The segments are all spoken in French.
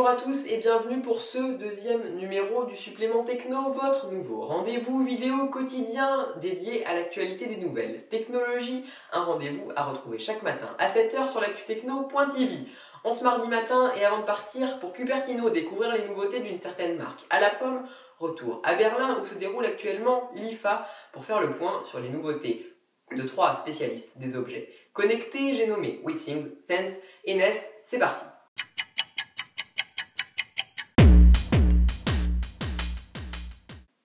Bonjour à tous et bienvenue pour ce deuxième numéro du Supplément Techno, votre nouveau rendez-vous vidéo quotidien dédié à l'actualité des nouvelles technologies. Un rendez-vous à retrouver chaque matin à 7 h sur l'actu-techno.tv. En ce mardi matin et avant de partir pour Cupertino découvrir les nouveautés d'une certaine marque à la pomme, retour à Berlin où se déroule actuellement l'IFA pour faire le point sur les nouveautés de 3 spécialistes des objets connectés. J'ai nommé WeThings, Sense et Nest. C'est parti.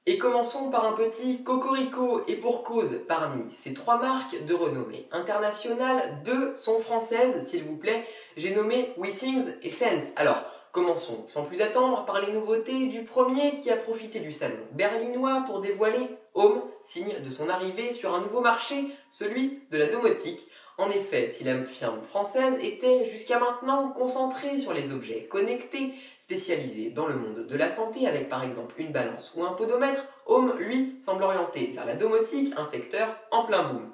Et commençons par un petit cocorico, et pour cause, parmi ces 3 marques de renommée internationale, 2 sont françaises, s'il vous plaît. J'ai nommé WeThings et Sense. Alors, commençons sans plus attendre par les nouveautés du premier qui a profité du salon berlinois pour dévoiler Home, signe de son arrivée sur un nouveau marché, celui de la domotique. En effet, si la firme française était jusqu'à maintenant concentrée sur les objets connectés, spécialisés dans le monde de la santé avec par exemple une balance ou un podomètre, Home, lui, semble orienté vers la domotique, un secteur en plein boom.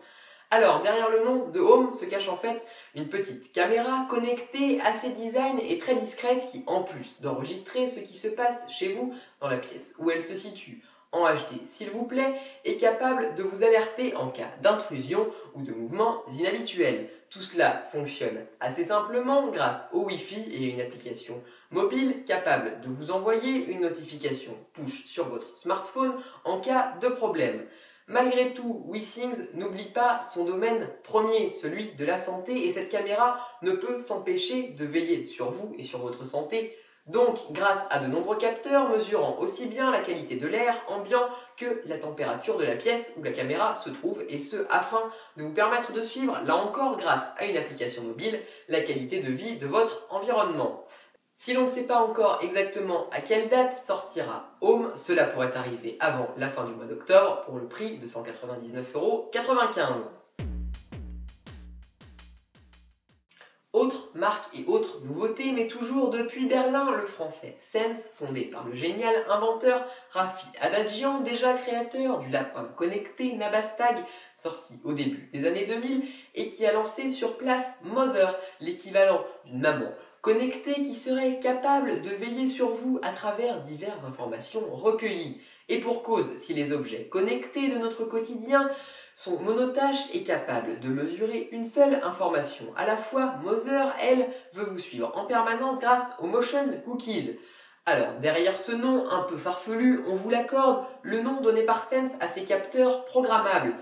Alors, derrière le nom de Home se cache en fait une petite caméra connectée assez design et très discrète qui, en plus d'enregistrer ce qui se passe chez vous dans la pièce où elle se situe, en HD s'il vous plaît, est capable de vous alerter en cas d'intrusion ou de mouvements inhabituels. Tout cela fonctionne assez simplement grâce au Wi-Fi et une application mobile capable de vous envoyer une notification push sur votre smartphone en cas de problème. Malgré tout, WeThings n'oublie pas son domaine premier, celui de la santé, et cette caméra ne peut s'empêcher de veiller sur vous et sur votre santé. Donc, grâce à de nombreux capteurs mesurant aussi bien la qualité de l'air ambiant que la température de la pièce où la caméra se trouve, et ce afin de vous permettre de suivre, là encore grâce à une application mobile, la qualité de vie de votre environnement. Si l'on ne sait pas encore exactement à quelle date sortira Home, cela pourrait arriver avant la fin du mois d'octobre pour le prix de 199,95 €. Autre marque et autre nouveauté, mais toujours depuis Berlin, le français Sense, fondé par le génial inventeur Rafi Adagian, déjà créateur du lapin connecté Nabastag, sorti au début des années 2000, et qui a lancé sur place Mother, l'équivalent d'une maman connectée qui serait capable de veiller sur vous à travers diverses informations recueillies. Et pour cause, si les objets connectés de notre quotidien sont monotâches et capables de mesurer une seule information à la fois, Mother, elle, veut vous suivre en permanence grâce aux motion cookies. Alors, derrière ce nom un peu farfelu, on vous l'accorde, le nom donné par Sense à ces capteurs programmables.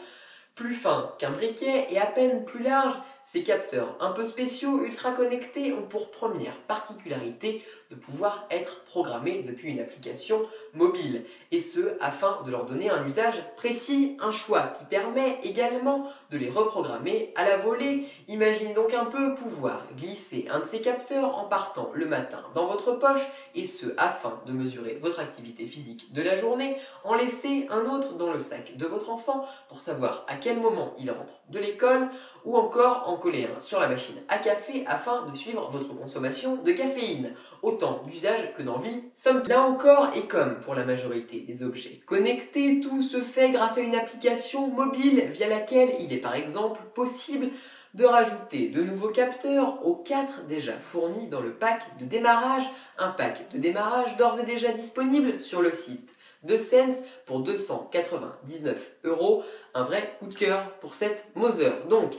Plus fins qu'un briquet et à peine plus larges, ces capteurs un peu spéciaux, ultra connectés, ont pour première particularité de pouvoir être programmés depuis une application mobile. Et ce, afin de leur donner un usage précis, un choix qui permet également de les reprogrammer à la volée. Imaginez donc un peu pouvoir glisser un de ces capteurs en partant le matin dans votre poche, et ce, afin de mesurer votre activité physique de la journée, en laisser un autre dans le sac de votre enfant pour savoir à quel moment il rentre de l'école, ou encore en coller un sur la machine à café afin de suivre votre consommation de caféine. Autant d'usages que d'envie, somme là encore, et comme pour la majorité des objets connectés, tout se fait grâce à une application mobile via laquelle il est par exemple possible de rajouter de nouveaux capteurs aux 4 déjà fournis dans le pack de démarrage, un pack de démarrage d'ores et déjà disponible sur le site de Sense pour 299 €, un vrai coup de cœur pour cette Mother. Donc,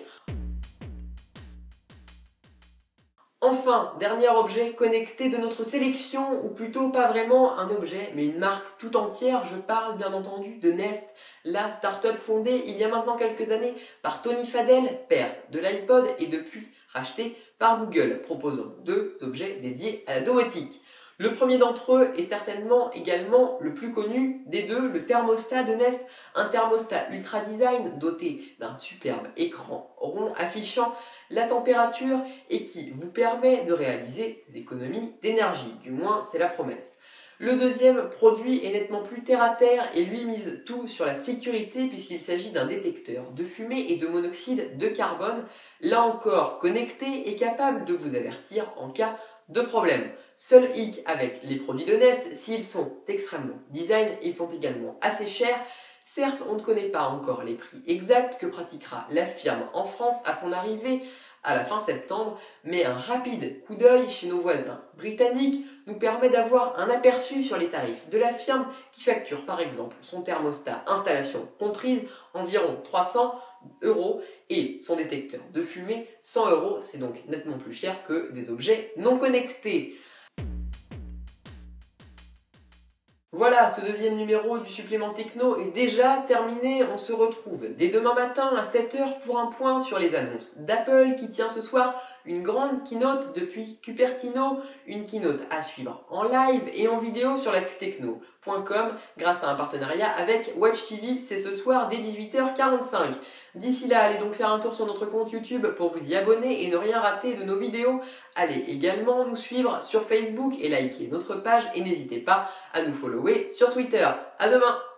enfin, dernier objet connecté de notre sélection, ou plutôt pas vraiment un objet, mais une marque tout entière. Je parle bien entendu de Nest, la start-up fondée il y a maintenant quelques années par Tony Fadell, père de l'iPod, et depuis rachetée par Google, proposant 2 objets dédiés à la domotique. Le premier d'entre eux est certainement également le plus connu des deux, le thermostat de Nest, un thermostat ultra design doté d'un superbe écran rond affichant la température et qui vous permet de réaliser des économies d'énergie, du moins c'est la promesse. Le deuxième produit est nettement plus terre à terre et lui mise tout sur la sécurité puisqu'il s'agit d'un détecteur de fumée et de monoxyde de carbone, là encore connecté et capable de vous avertir en cas de problème. Seul hic avec les produits de Nest, s'ils sont extrêmement design, ils sont également assez chers. Certes, on ne connaît pas encore les prix exacts que pratiquera la firme en France à son arrivée à la fin septembre, mais un rapide coup d'œil chez nos voisins britanniques nous permet d'avoir un aperçu sur les tarifs de la firme qui facture par exemple son thermostat installation comprise environ 300 € et son détecteur de fumée 100 €. C'est donc nettement plus cher que des objets non connectés. Voilà, ce deuxième numéro du supplément techno est déjà terminé. On se retrouve dès demain matin à 7 h pour un point sur les annonces d'Apple qui tient ce soir une grande keynote depuis Cupertino, une keynote à suivre en live et en vidéo sur lacutechno.com grâce à un partenariat avec Watch TV. C'est ce soir dès 18h45. D'ici là, allez donc faire un tour sur notre compte YouTube pour vous y abonner et ne rien rater de nos vidéos. Allez également nous suivre sur Facebook et liker notre page et n'hésitez pas à nous follower sur Twitter. À demain!